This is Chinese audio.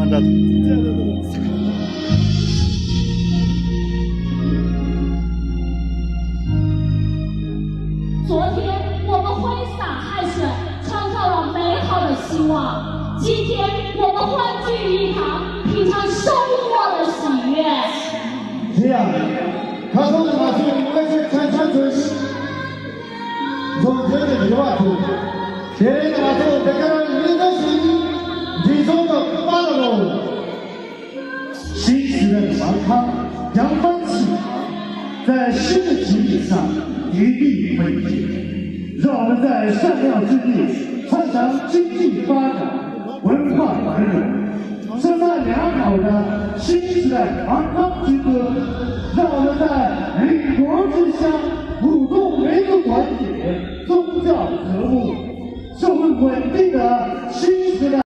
mantap. 昨天我们挥洒汗水，创造了美好的希望。今天我们欢聚一堂，品尝收获的喜悦。这样，他说的那些那些看上去从这里的话说，别人的话说，这个人的心，你说的发了喽。新时代的王康扬帆起航，在新的起点上一定会赢。让我们在善良之地传承经济发展、文化繁荣，生产良好的新时代王康之歌。让我们在邻国之乡鼓动民族团结、宗教和睦、社会稳定的新时代。